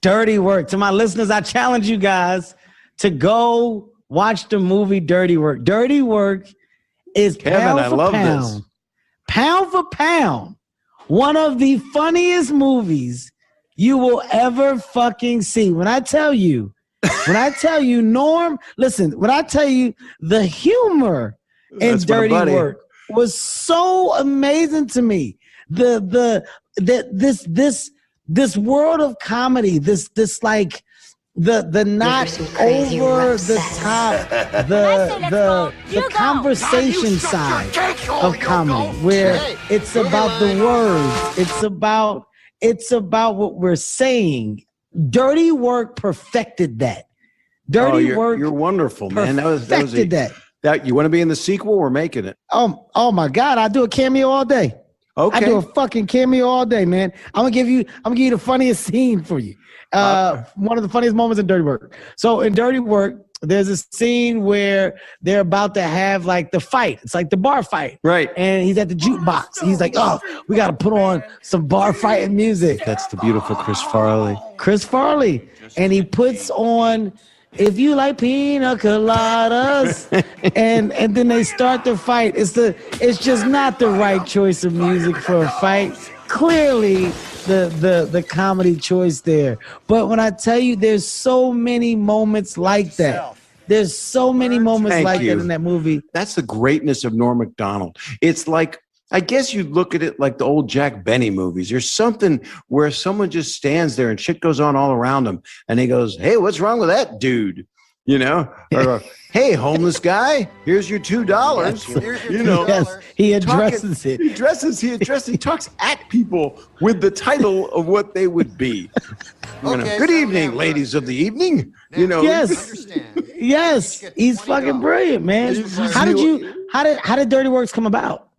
Dirty Work. To my listeners, I challenge you guys to go watch the movie Dirty Work. Dirty Work is pound for pound, one of the funniest movies you will ever fucking see. When I tell you, Norm, listen, when I tell you the humor in Dirty Work was so amazing to me. This world of comedy, this like the not over the top, the conversation side of comedy, where it's about the words, it's about what we're saying. Dirty Work perfected that. Work. You're wonderful, man. Perfected that. You want to be in the sequel? We're making it. Oh my God! I do a cameo all day. Okay. I do a fucking cameo all day, man. I'm gonna give you the funniest scene for you. One of the funniest moments in Dirty Work. So in Dirty Work, there's a scene where they're about to have like the fight. It's like the bar fight. Right. And he's at the jukebox. He's like, oh, we got to put on some bar fighting music. That's the beautiful Chris Farley. And he puts on If You Like Pina Coladas. and then they start the fight. It's just not the right choice of music for a fight. Clearly the comedy choice there. But when I tell you, there's so many moments like that. There's so many moments that in that movie. That's the greatness of Norm Macdonald. It's like, I guess you'd look at it like the old Jack Benny movies. There's something where someone just stands there and shit goes on all around him. And he goes, hey, what's wrong with that dude? You know, or hey, homeless guy, here's your $2. You know, yes, he addresses it. He talks at people with the title of what they would be. Okay, good evening, ladies of the evening. You know, yes, he's fucking brilliant, man. How did Dirty Works come about?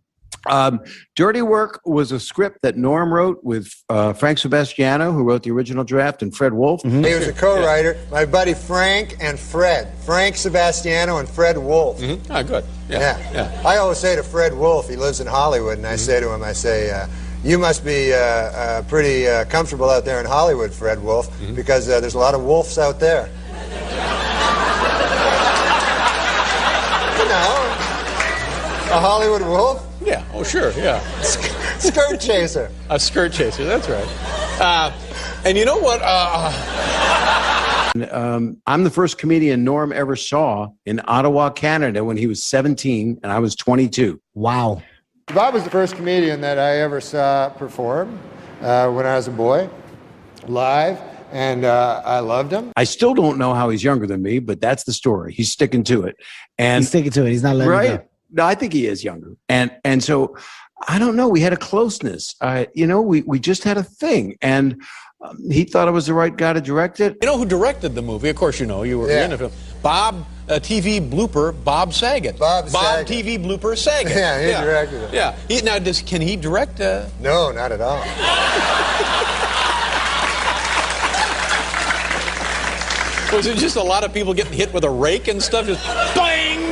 Dirty Work was a script that Norm wrote with Frank Sebastiano, who wrote the original draft, and Fred Wolf. Mm-hmm. He was a co-writer. My buddy Frank and Fred. Frank Sebastiano and Fred Wolf. Mm-hmm. Oh, good. Yeah. I always say to Fred Wolf, he lives in Hollywood, and I say to him, you must be pretty comfortable out there in Hollywood, Fred Wolf, because there's a lot of wolves out there. You know, a Hollywood wolf? Yeah, oh sure, yeah. Skirt chaser. A skirt chaser, that's right. And you know what? I'm the first comedian Norm ever saw in Ottawa, Canada when he was 17 and I was 22. Wow. Bob was the first comedian that I ever saw perform when I was a boy, live, and I loved him. I still don't know how he's younger than me, but that's the story. He's sticking to it. He's sticking to it. He's not letting it go. No, I think he is younger. And so, I don't know, we had a closeness. We just had a thing. And he thought I was the right guy to direct it. You know who directed the movie? Of course you know. You were in the film. Bob, TV blooper, Bob Saget. Bob TV blooper Saget. Yeah, he directed it. Yeah. Can he direct? No, not at all. Was it just a lot of people getting hit with a rake and stuff? Just bang!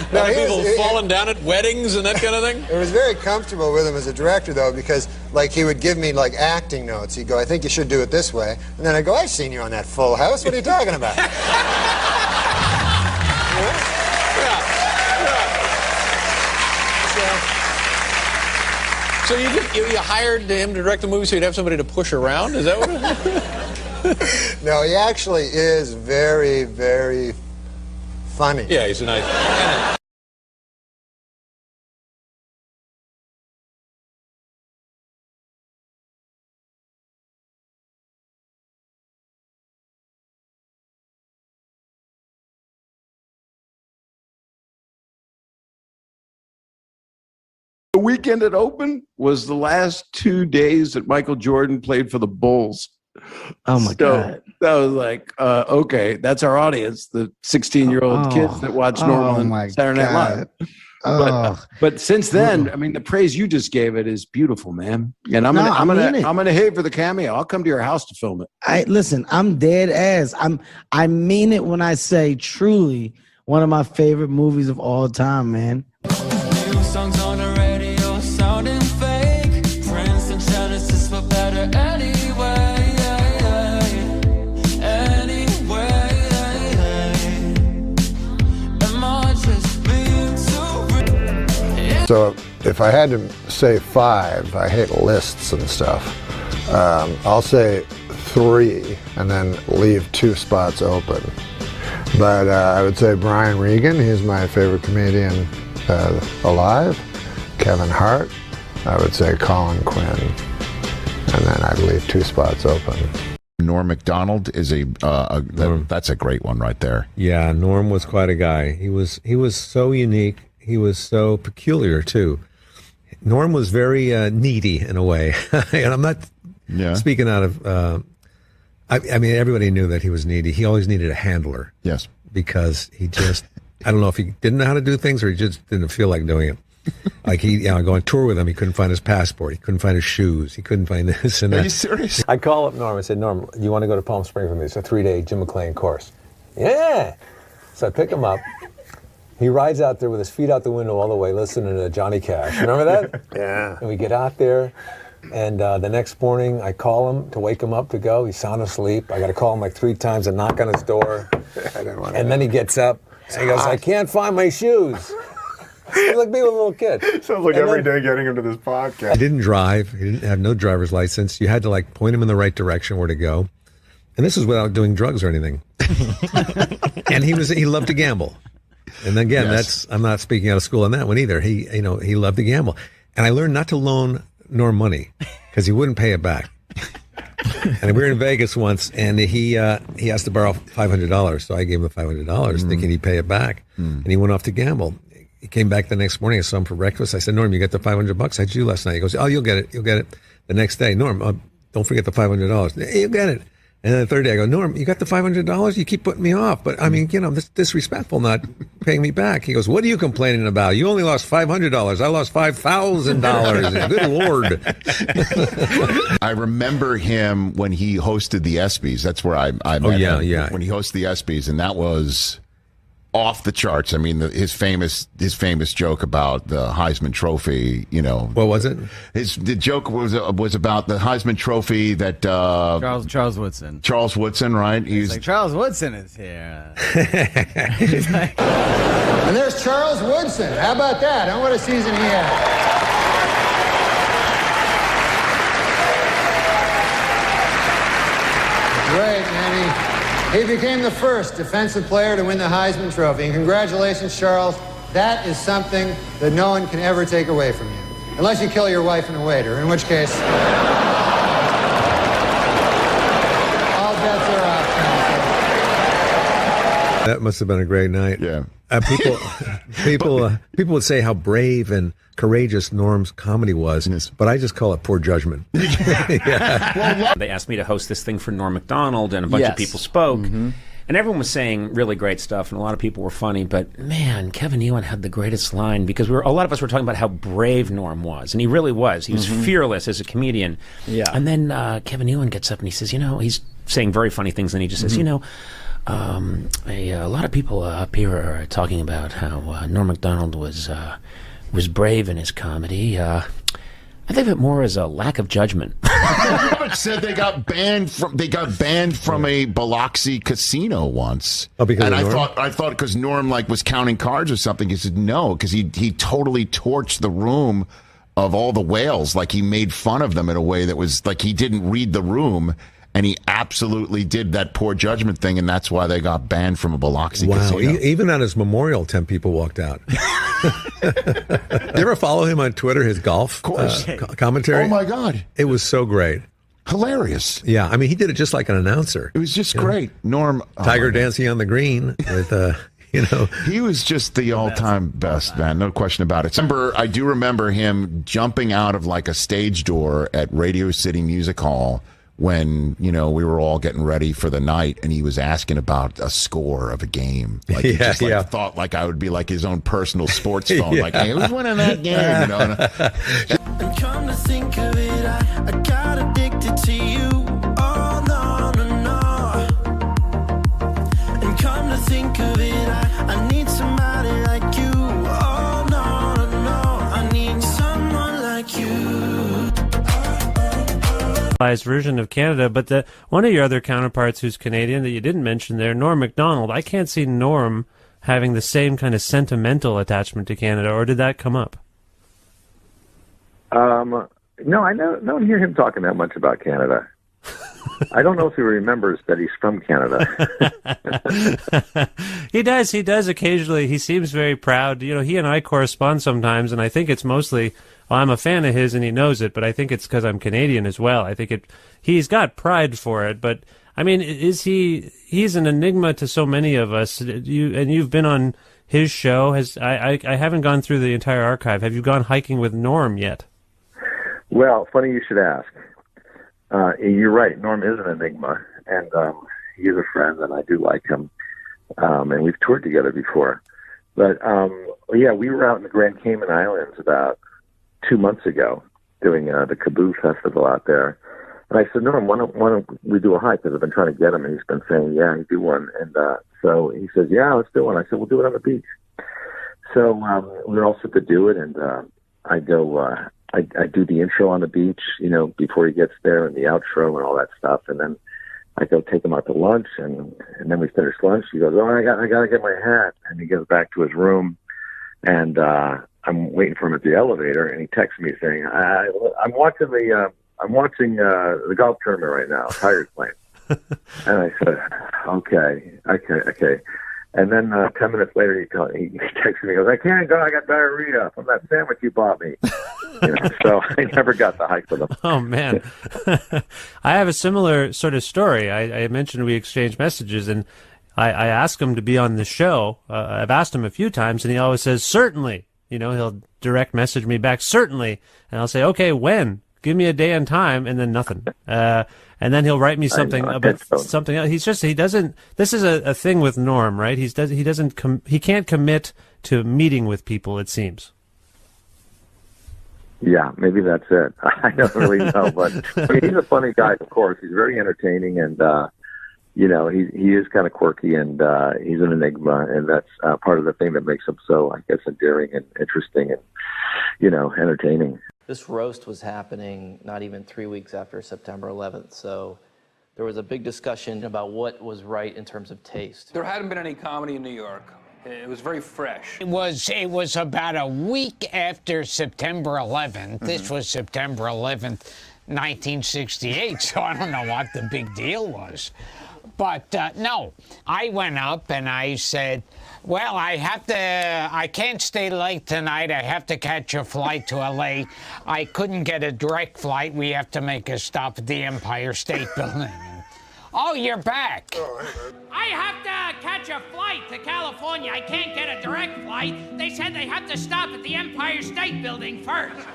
People falling down at weddings and that kind of thing? It was very comfortable with him as a director, though, because, like, he would give me, like, acting notes. He'd go, I think you should do it this way. And then I'd go, I've seen you on that Full House. What are you talking about? So you hired him to direct the movie so you'd have somebody to push around? Is that what it is? No, he actually is very, very funny. Yeah, he's a nice... The weekend it opened was the last 2 days that Michael Jordan played for the Bulls. Oh my God. That was like, okay, that's our audience, the 16-year-old kids that watch Norm on Saturday Night Live. But since then, I mean, the praise you just gave it is beautiful, man. And I'm gonna hate for the cameo. I'll come to your house to film it. Listen, I'm dead ass. I mean it when I say truly one of my favorite movies of all time, man. New songs on the radio sounding fake. Prince and Genesis for better anyway. Yeah. So if I had to say 5, I hate lists and stuff. I'll say 3 and then leave 2 spots open. But I would say Brian Regan, he's my favorite comedian alive. Kevin Hart, I would say Colin Quinn. And then I'd leave 2 spots open. Norm Macdonald is that's a great one right there. Yeah, Norm was quite a guy. He was so unique. He was so peculiar too. Norm was very needy in a way, and I'm not speaking out of. I mean, everybody knew that he was needy. He always needed a handler. Yes, because he just, I don't know if he didn't know how to do things or he just didn't feel like doing it. Like go on tour with him, he couldn't find his passport, he couldn't find his shoes, he couldn't find this and that. Are you serious? I call up Norm. I said, Norm, you want to go to Palm Springs with me? It's a 3-day Jim McClain course. Yeah. So I pick him up. He rides out there with his feet out the window all the way, listening to Johnny Cash. Remember that? Yeah. And we get out there, and the next morning I call him to wake him up to go. He's sound asleep. I got to call him like 3 times and knock on his door. And then he gets up and he goes, I can't find my shoes. He's like being a little kid. Sounds like every day getting him to this podcast. He didn't drive. He didn't have no driver's license. You had to like point him in the right direction where to go. And this was without doing drugs or anything. And he loved to gamble. And again, I'm not speaking out of school on that one either. He loved to gamble. And I learned not to loan Norm money because he wouldn't pay it back. And we were in Vegas once, and he asked to borrow $500. So I gave him the $500 thinking he'd pay it back. And he went off to gamble. He came back the next morning. I saw him for breakfast. I said, Norm, you got the $500? How'd you do last night? He goes, oh, you'll get it. You'll get it. The next day, Norm, don't forget the $500. You'll get it. And then the third day, I go, Norm, you got the $500? You keep putting me off. But, I mean, this disrespectful not paying me back. He goes, what are you complaining about? You only lost $500. I lost $5,000. Good Lord. I remember him when he hosted the ESPYs. That's where I met him. Yeah. When he hosted the ESPYs, and that was off the charts. I mean, his famous joke about the Heisman Trophy. What was it? The joke was about the Heisman Trophy that Charles Woodson. Charles Woodson, right? He's like, Charles Woodson is here. And there's Charles Woodson. How about that? What a season he had. Great, man. He became the first defensive player to win the Heisman Trophy. And congratulations, Charles. That is something that no one can ever take away from you. Unless you kill your wife and a waiter, in which case, all bets are off. That must have been a great night. Yeah. People would say how brave and courageous Norm's comedy was, but I just call it poor judgment. Yeah. They asked me to host this thing for Norm Macdonald, and a bunch of people spoke. And everyone was saying really great stuff, and a lot of people were funny. But man, Kevin Nealon had the greatest line, because a lot of us were talking about how brave Norm was, and he really was. He was fearless as a comedian. Yeah. And then Kevin Nealon gets up and he says, he's saying very funny things, and he just says, a lot of people up here are talking about how Norm Macdonald was brave in his comedy. I think of it more as a lack of judgment. Robert said they got banned from a Biloxi casino once. Oh, because and of Norm? I thought because Norm was counting cards or something. He said no, because he totally torched the room of all the whales. Like, he made fun of them in a way that was like he didn't read the room. And he absolutely did that poor judgment thing, and that's why they got banned from a Biloxi casino. Even on his memorial, 10 people walked out. You ever follow him on Twitter, his golf commentary? Oh, my God. It was so great. Hilarious. Yeah, I mean, he did it just like an announcer. It was just great. Norm. Tiger dancing on the green with, He was just the all-time best, man. No question about it. I do remember him jumping out of like a stage door at Radio City Music Hall when, we were all getting ready for the night, and he was asking about a score of a game. Like, he just thought like I would be like his own personal sports phone. Like, hey, who's winning that game? And come to think of it, I got addicted to you. Oh, no, no, no. And come to think of it, I need somebody like you. Oh, no, no, no. I need someone like you. Version of Canada, but one of your other counterparts who's Canadian that you didn't mention there, Norm Macdonald, I can't see Norm having the same kind of sentimental attachment to Canada, or did that come up? No, I don't hear him talking that much about Canada. I don't know if he remembers that he's from Canada. He does occasionally. He seems very proud. You know, he and I correspond sometimes, and I think it's mostly, well, I'm a fan of his and he knows it, but I think it's because I'm Canadian as well. I think he's got pride for it, but I mean, he's an enigma to so many of us. You've been on his show. I haven't gone through the entire archive. Have you gone hiking with Norm yet? Well, funny you should ask. You're right. Norm is an enigma, and he is a friend, and I do like him. And we've toured together before. But, yeah, we were out in the Grand Cayman Islands about 2 months ago doing the Kaboo Festival out there. And I said, Norm, why don't we do a hike? Because I've been trying to get him, and he's been saying, yeah, he'd do one. And so he says, yeah, let's do one. I said, we'll do it on the beach. So we were all set to do it, and I go... I do the intro on the beach, you know, before he gets there, and the outro and all that stuff. And then I go take him out to lunch, and then we finish lunch. He goes, oh, I got to get my hat. And he goes back to his room, and I'm waiting for him at the elevator, and he texts me saying, I'm watching the golf tournament right now, Tigers playing. And I said, okay. And then 10 minutes later, he texted me. He goes, I can't go. I got diarrhea from that sandwich you bought me. You know, so I never got to hike with him. Oh, man. I have a similar sort of story. I mentioned we exchanged messages, and I asked him to be on the show. I've asked him a few times, and he always says, certainly. You know, he'll direct message me back, certainly. And I'll say, okay, when? Give me a day and time, and then nothing. And then he'll write me something about something else. He doesn't, this is a thing with Norm, right? He can't commit to meeting with people, it seems. Yeah, maybe that's it. I don't really know, but I mean, he's a funny guy, of course. He's very entertaining, and, you know, he is kind of quirky, and he's an enigma, and that's part of the thing that makes him so, I guess, endearing and interesting and, you know, entertaining. This roast was happening not even 3 weeks after September 11th, so there was a big discussion about what was right in terms of taste. There hadn't been any comedy in New York. It was very fresh. It was about a week after September 11th. This was September 11th, 1968, so I don't know what the big deal was. But no, I went up and I said, well, I can't stay late tonight. I have to catch a flight to LA. I couldn't get a direct flight. We have to make a stop at the Empire State Building. Oh, you're back. I have to catch a flight to California. I can't get a direct flight. They said they have to stop at the Empire State Building first.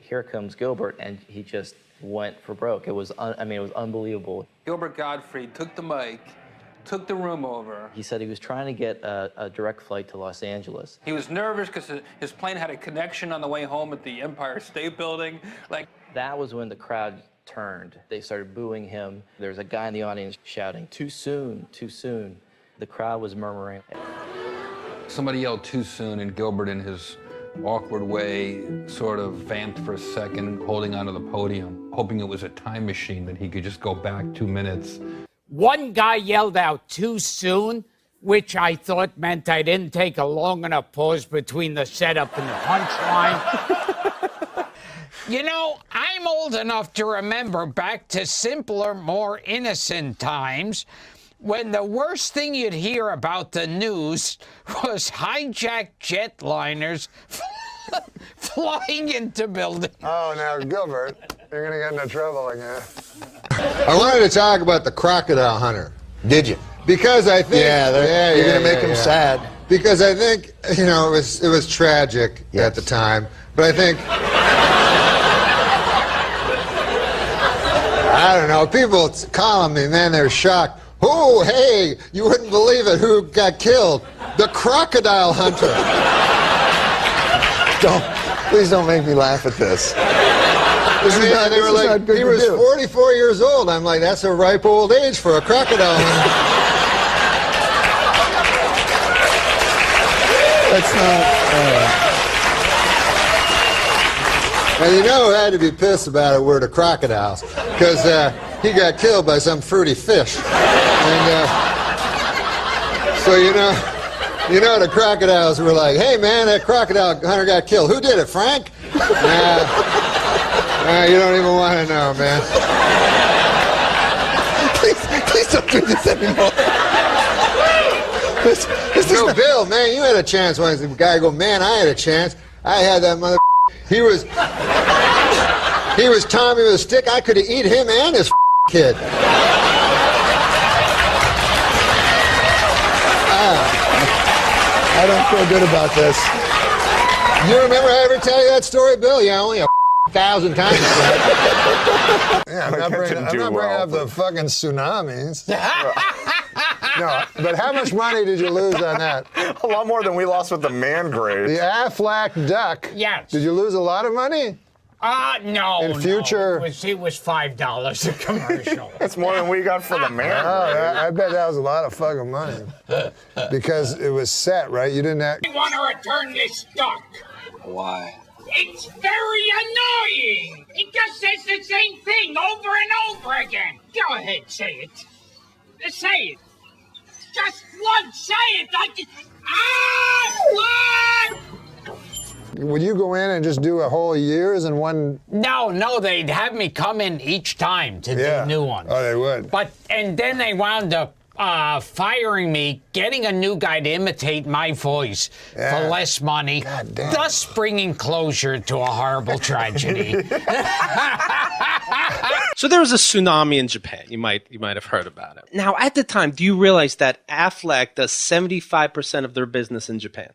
Here comes Gilbert, and he just went for broke. It was, it was unbelievable. Gilbert Gottfried took the mic, took the room over. He said he was trying to get a direct flight to Los Angeles. He was nervous because his plane had a connection on the way home at the Empire State Building. That was when the crowd turned. They started booing him. There was a guy in the audience shouting, too soon, too soon. The crowd was murmuring. Somebody yelled too soon, and Gilbert, in his awkward way, sort of vamped for a second, holding onto the podium, hoping it was a time machine that he could just go back 2 minutes. One guy yelled out too soon, which I thought meant I didn't take a long enough pause between the setup and the punchline. You know, I'm old enough to remember back to simpler, more innocent times when the worst thing you'd hear about the news was hijacked jetliners flying into buildings. Oh, now, Gilbert, you're going to get into trouble again. I wanted to talk about the crocodile hunter. Did you? Because I think... you're going to make him sad. Because I think, you know, it was tragic at the time, but I think... I don't know, people calling me, man, they're shocked. Oh, hey, you wouldn't believe it, who got killed? The crocodile hunter. Please don't make me laugh at this. They were like, he was 44 years old. I'm like, that's a ripe old age for a crocodile hunter. That's not... And you know who had to be pissed about it were the crocodiles, because he got killed by some fruity fish. And so, you know, You know, the crocodiles were like, hey, man, that crocodile hunter got killed. Who did it, Frank? Nah, you don't even want to know, man. Please don't do this anymore. No, Bill, man, you had a chance once. The guy go, man, I had a chance. I had that mother. He was Tommy with a stick. I could have eat him and his kid. I don't feel good about this. You remember I ever tell you that story, Bill? Yeah, only 1,000 times. Yeah, I'm not bringing up the fucking tsunamis. No, but how much money did you lose on that? A lot more than we lost with the man grave. The Aflac duck. Yes. Did you lose a lot of money? No. In future, no. It was $5 a commercial. That's more than we got for the man grave. I bet that was a lot of fucking money. Because it was set, right? You didn't have... I want to return this duck. Why? It's very annoying. It just says the same thing over and over again. Go ahead, say it. Say it. Just once, say it. What? Would you go in and just do a whole year's in one? No, they'd have me come in each time to do new ones. Oh, they would. And then they wound up firing me, getting a new guy to imitate my voice for less money, thus bringing closure to a horrible tragedy. So there was a tsunami in Japan. You might have heard about it. Now, at the time, do you realize that Aflac does 75% of their business in Japan?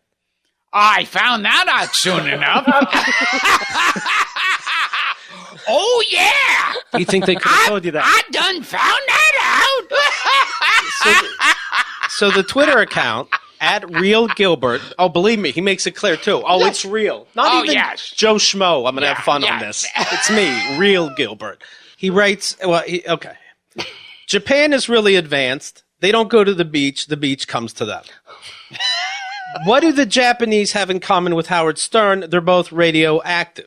I found that out soon enough. Oh, yeah. You think they could have told you that? I done found that out. So the Twitter account, @RealGilbert, oh, believe me, he makes it clear, too. Oh, it's real. Not even Joe Schmo. I'm going to have fun on this. It's me, Real Gilbert. He writes, okay. Japan is really advanced. They don't go to the beach comes to them. What do the Japanese have in common with Howard Stern? They're both radioactive.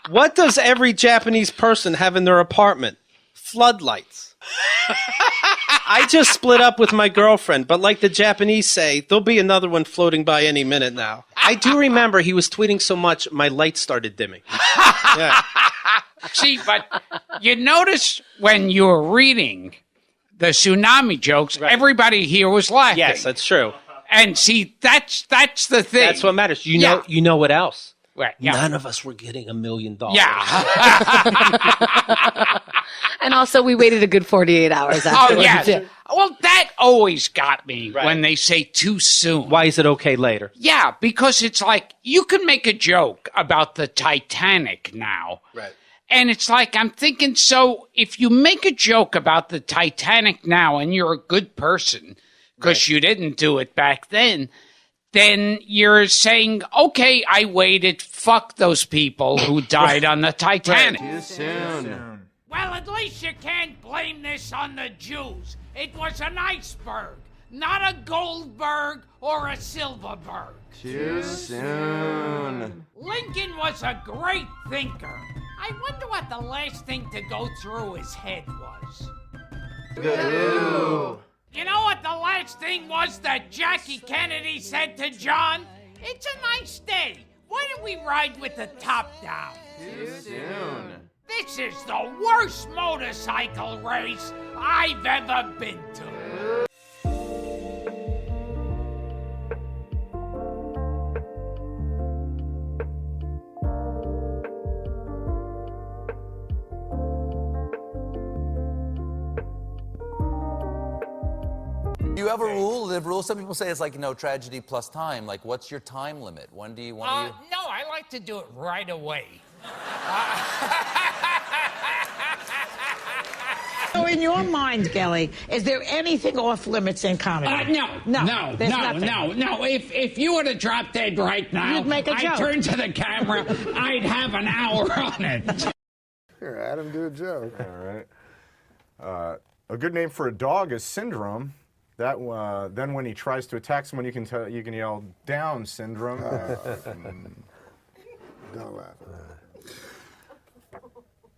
What does every Japanese person have in their apartment? Floodlights. I just split up with my girlfriend, but like the Japanese say, there'll be another one floating by any minute now. I do remember he was tweeting so much, my lights started dimming. Yeah. See, but you notice when you were reading the tsunami jokes, everybody here was laughing. Yes, that's true. And see, that's the thing. That's what matters. You know what else? Right. Yeah. None of us were getting $1 million. Yeah. And also, we waited a good 48 hours after. Oh, yeah. Well, that always got me when they say too soon. Why is it okay later? Yeah, because it's like you can make a joke about the Titanic now. Right. And it's like, I'm thinking, so if you make a joke about the Titanic now and you're a good person, because you didn't do it back then you're saying, okay, I waited, fuck those people who died on the Titanic. Too soon. Well, at least you can't blame this on the Jews. It was an iceberg, not a Goldberg or a Silverberg. Too soon. Lincoln was a great thinker. I wonder what the last thing to go through his head was. Ew. You know what the last thing was that Jackie Kennedy said to John? It's a nice day. Why don't we ride with the top down? Too soon. This is the worst motorcycle race I've ever been to. Do you have a rule? Live rule? Some people say it's like, tragedy plus time. Like, what's your time limit? When do you want to... No, I like to do it right away. So in your mind, Kelly, is there anything off limits in comedy? No. There's nothing. No. If you were to drop dead right now, You'd make a joke. I'd turn to the camera, I'd have an hour on it. Here, Adam, do a joke. All right. A good name for a dog is Syndrome. That then when he tries to attack someone, you can yell "Down, Syndrome." Don't laugh.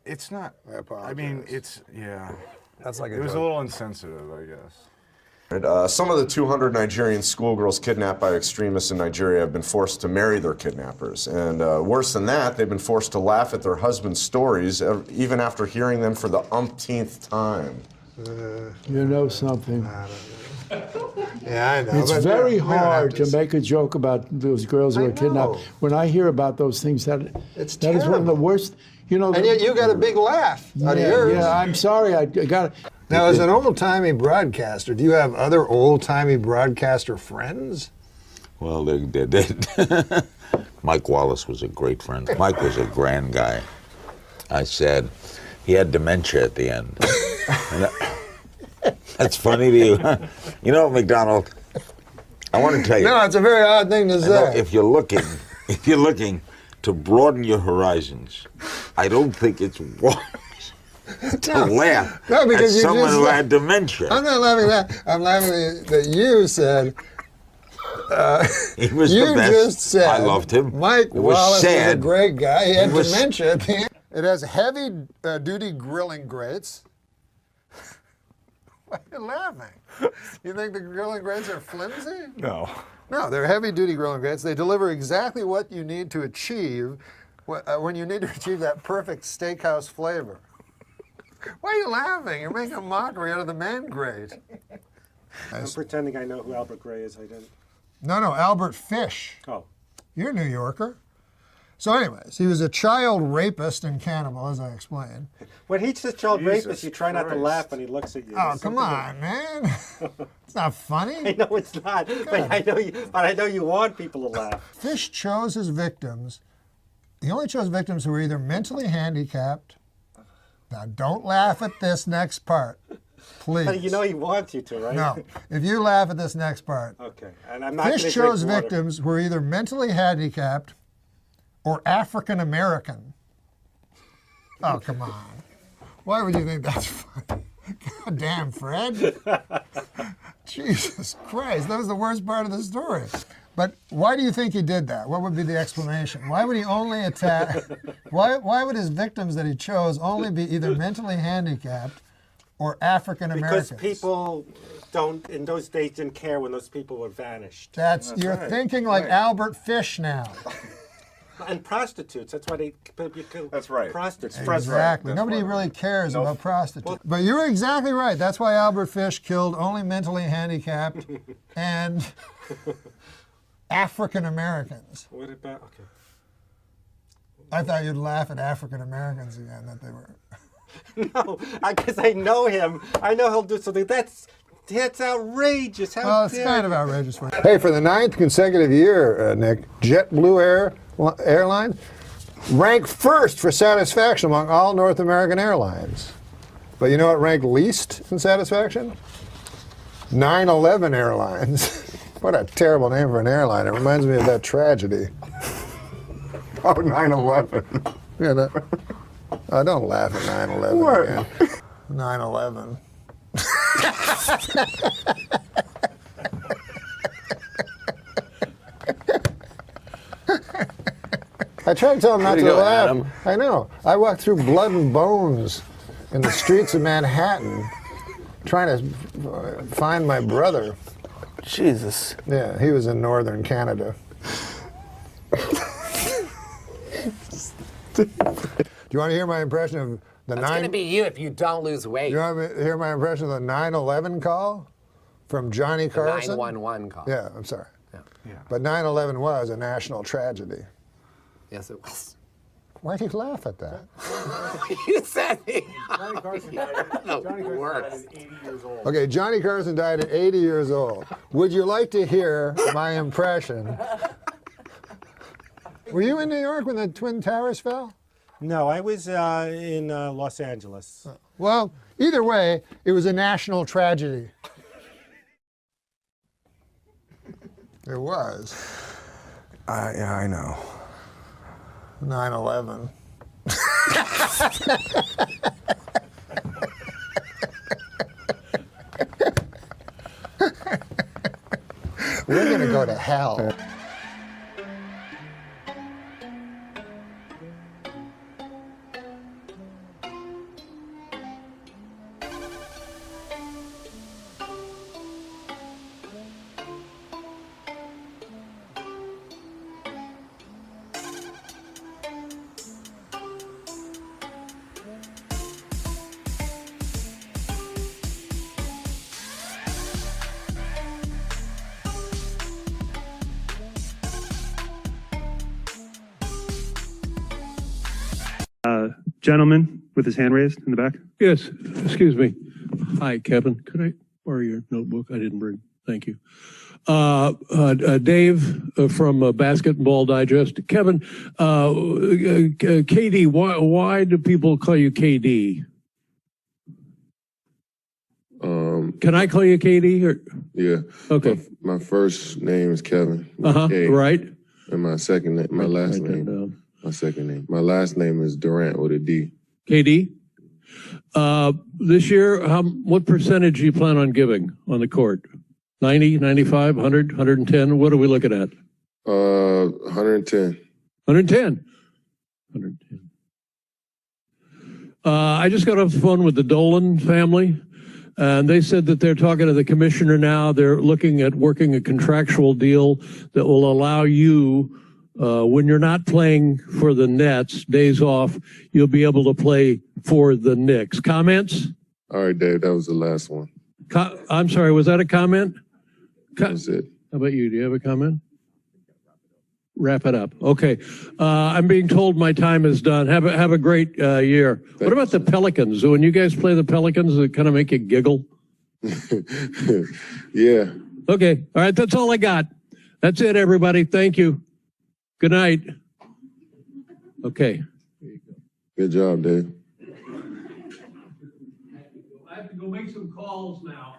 It's not. I apologize. I mean, it's yeah. That's like it was a little insensitive, I guess. Some of the 200 Nigerian schoolgirls kidnapped by extremists in Nigeria have been forced to marry their kidnappers. And worse than that, they've been forced to laugh at their husbands' stories even after hearing them for the umpteenth time. You know something. Yeah, I know. It's but very we don't have hard to make a joke about those girls who are kidnapped. When I hear about those things, that is one of the worst. You know, And yet you got a big laugh out of yours. Yeah, I'm sorry. I got it. Now, as an old-timey broadcaster, do you have other old-timey broadcaster friends? Well, they did. Mike Wallace was a great friend. Mike was a grand guy. I said, he had dementia at the end. That's funny to you. You know, Macdonald, I want to tell you. No, it's a very odd thing to say. If you're looking to broaden your horizons, I don't think it's wise to laugh No, because at you someone just who said- had dementia. I'm not laughing at that. I'm laughing that you said. He was you the best. just said. I loved him. Mike It was Wallace was a sad. great guy. He had It was- dementia at the end. It has heavy-duty grilling grates. Why are you laughing? You think the grilling grates are flimsy? No. No, they're heavy-duty grilling grates. They deliver exactly what you need to achieve when you need to achieve that perfect steakhouse flavor. Why are you laughing? You're making a mockery out of the man grate. I'm pretending I know who Albert Gray is. I didn't. No, Albert Fish. Oh. You're a New Yorker. So anyways, he was a child rapist and cannibal, as I explained. When he says child Jesus rapist, you try not to Christ. laugh when he looks at you. Oh, There's come something on, man. It's not funny. I know it's not, but I know you want people to laugh. Fish chose his victims. He only chose victims who were either mentally handicapped. Now, don't laugh at this next part, please. But you know he wants you to, right? No, if you laugh at this next part. Okay, and I'm not going to Fish drink chose water. victims who were either mentally handicapped or African American. Oh, come on. Why would you think that's funny? God damn, Fred. Jesus Christ, that was the worst part of the story. But why do you think he did that? What would be the explanation? Why would he only attack? Why would his victims that he chose only be either mentally handicapped or African Americans? Because people in those days didn't care when those people were vanished. You're thinking like Albert Fish now. And prostitutes. That's why they. That's right. Prostitutes. Exactly. Nobody really cares about prostitutes. But you're exactly right. That's why Albert Fish killed only mentally handicapped and African Americans. What about? Okay. I thought you'd laugh at African Americans again, that they were. No, because I know him. I know he'll do something. That's outrageous. How Well, it's dare kind of you. outrageous for you. Hey, for the 9th consecutive year, Nick, JetBlue Airlines ranked first for satisfaction among all North American airlines. But you know what ranked least in satisfaction? 9/11 Airlines. What a terrible name for an airline. It reminds me of that tragedy. Oh, 9/11. You know? Oh, don't laugh at 9/11 again. 9/11. I tried to tell him not Way to to go, laugh. Adam. I know. I walked through blood and bones in the streets of Manhattan trying to find my brother. Jesus. Yeah, he was in northern Canada. Do you want to hear my impression of the That's going to be you if you don't lose weight. You want to hear my impression of the 9/11 call from Johnny The Carson? 911 call. Yeah, I'm sorry. Yeah. But 9/11 was a national tragedy. Yes, it was. Why do you laugh at that? You said it. Johnny Carson died at 80 years old. Okay, Johnny Carson died at 80 years old. Would you like to hear my impression? Were you in New York when the Twin Towers fell? No, I was in Los Angeles. Well, either way, it was a national tragedy. It was. Yeah, I know. 9/11. We're going to go to hell. gentleman with his hand raised in the back. Yes, excuse me. Hi, Kevin. Could I borrow your notebook? I didn't bring. Thank you. Dave from Basketball Digest. Kevin, KD, why do people call you KD? Can I call you KD? Or? Yeah. Okay. My first name is Kevin. Right. And my second name, my last name. My second name. My last name is Durant with a D. KD. This year, what percentage do you plan on giving on the court? 90, 95, 100, 110? What are we looking at? 110. 110. 110. I just got off the phone with the Dolan family, and they said that they're talking to the commissioner now. They're looking at working a contractual deal that will allow you, when you're not playing for the Nets, days off, you'll be able to play for the Knicks. Comments? All right, Dave, that was the last one. I'm sorry, was that a comment? That's it. How about you? Do you have a comment? Wrap it up. Okay. I'm being told my time is done. Have a great year. What about the Pelicans? When you guys play the Pelicans, does it kind of make you giggle? Yeah. Okay. All right. That's all I got. That's it, everybody. Thank you. Good night. Okay. Good job, Dave. I have to go make some calls now.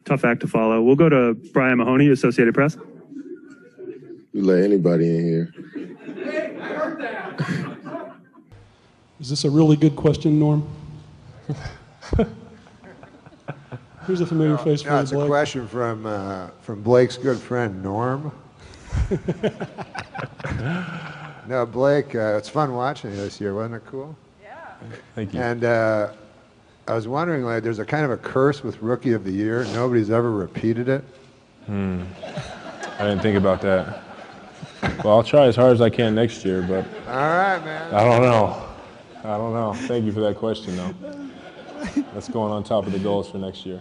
Tough act to follow. We'll go to Brian Mahoney, Associated Press. You let anybody in here. Hey, I heard that. Is this a really good question, Norm? Here's a familiar face for you, it's a Blake. question from Blake's good friend, Norm. No, Blake, it's fun watching you this year. Wasn't it cool? Yeah. Thank you. And I was wondering, like, there's a kind of a curse with Rookie of the Year. Nobody's ever repeated it. I didn't think about that. Well, I'll try as hard as I can next year, but all right, man. I don't know. Thank you for that question, though. That's going on top of the goals for next year.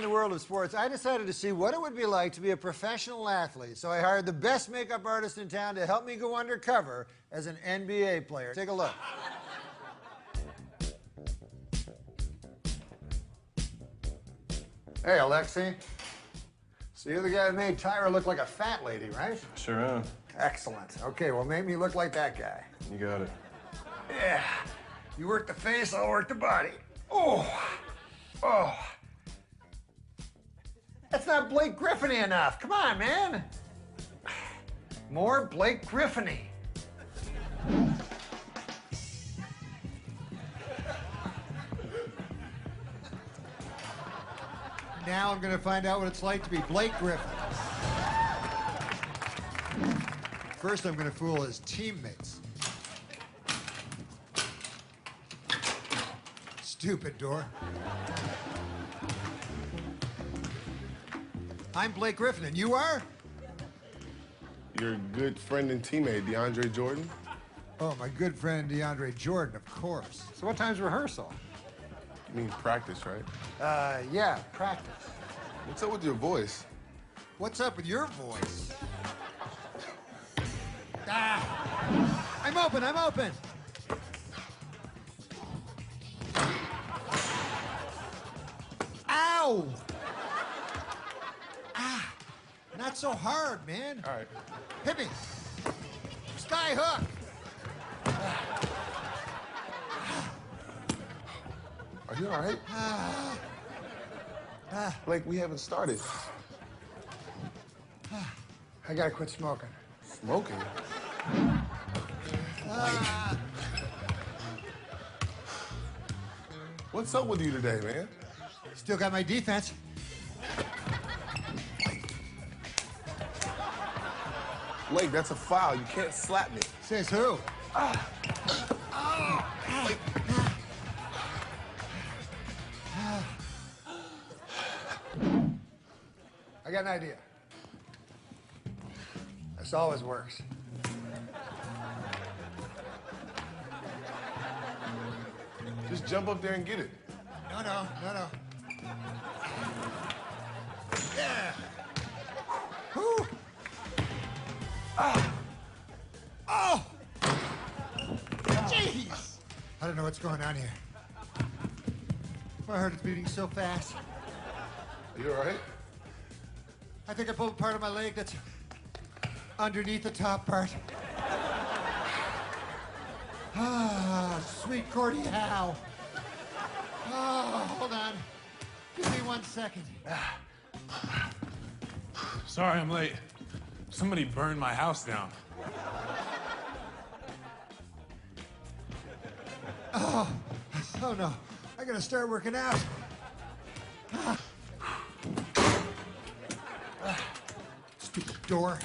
The world of sports, I decided to see what it would be like to be a professional athlete. So I hired the best makeup artist in town to help me go undercover as an NBA player. Take a look. Hey, Alexi. So you're the guy that made Tyra look like a fat lady, right? Sure am. Excellent. Okay, well, make me look like that guy. You got it. Yeah. You work the face, I'll work the body. Oh. Oh. That's not Blake Griffin-y enough. Come on, man. More Blake Griffin-y. Now I'm going to find out what it's like to be Blake Griffin. First, I'm going to fool his teammates. Stupid door. I'm Blake Griffin, and you are? Your good friend and teammate, DeAndre Jordan. Oh, my good friend DeAndre Jordan, of course. So what time's rehearsal? You mean practice, right? Yeah, practice. What's up with your voice? What's up with your voice? Ah! I'm open! Ow! Ah! Not so hard, man. All right. Hit me. Sky hook. Are you all right? Blake, we haven't started. I gotta quit smoking. Smoking? What's up with you today, man? Still got my defense. Blake, that's a foul. You can't slap me. Says who? I got an idea. This always works. Just jump up there and get it. No. Yeah. Whew. Oh. Jeez. I don't know what's going on here. My heart is beating so fast. Are you all right? I think I pulled part of my leg that's underneath the top part. Ah, sweet Cordy Howe. Oh, hold on. Give me 1 second. Sorry I'm late. Somebody burned my house down. Oh no. I gotta start working out. Stupid door.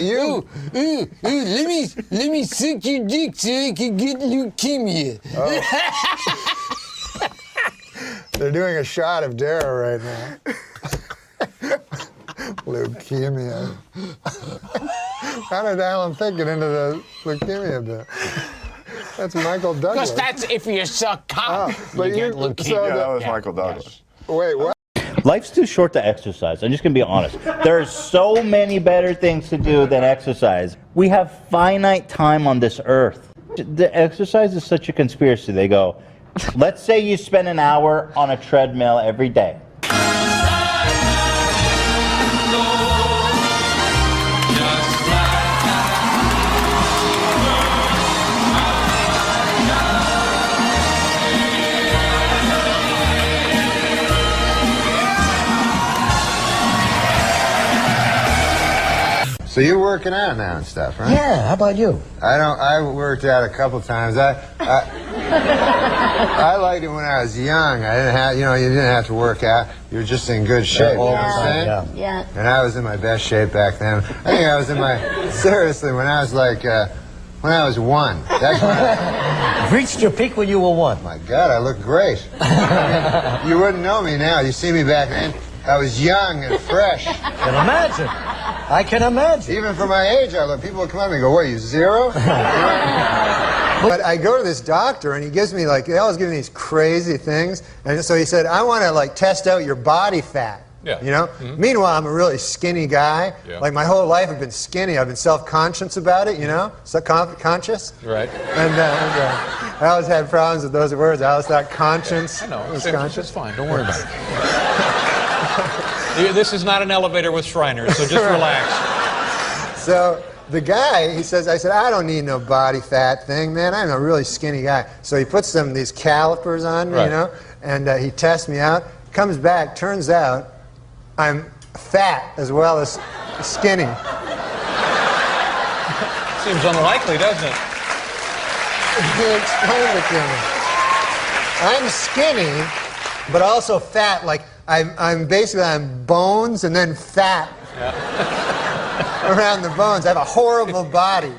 Yo, let me suck your dick so I can get leukemia. They're doing a shot of Dara right now. Leukemia. How did Alan Thicke get into the leukemia bit? That's Michael Douglas. Because that's if you suck cock. But you get leukemia. Yeah, that was Michael Douglas. Wait, what? Life's too short to exercise. I'm just going to be honest. There's so many better things to do than exercise. We have finite time on this earth. The exercise is such a conspiracy. They go, let's say you spend an hour on a treadmill every day. So you're working out now and stuff, right? Yeah, how about you? I worked out a couple times. I liked it when I was young. I didn't have, you didn't have to work out. You were just in good shape. Yeah. And I was in my best shape back then. I think I was in seriously, when I was like, when I was 1. That's when I reached your peak when you were 1. My God, I look great. You wouldn't know me now. You see me back then. I was young and fresh. Can imagine. I can imagine. Even for my age, people would come up to me and go, what, are you 0? But I go to this doctor and he gives me they always give me these crazy things. And so he said, I want to test out your body fat. Yeah. Mm-hmm. Meanwhile, I'm a really skinny guy. Yeah. My whole life I've been skinny. I've been self-conscious about it, conscious. Right. And I always had problems with those words. I always thought conscience was conscious. It's fine. Don't worry about it. This is not an elevator with Shriners, so just relax. So the guy, I said, I don't need no body fat thing, man. I'm a really skinny guy. So he puts these calipers on me, and he tests me out. Comes back, turns out I'm fat as well as skinny. Seems unlikely, doesn't it? He explained it to me. I'm skinny, but also fat. I'm bones and then fat around the bones. I have a horrible body.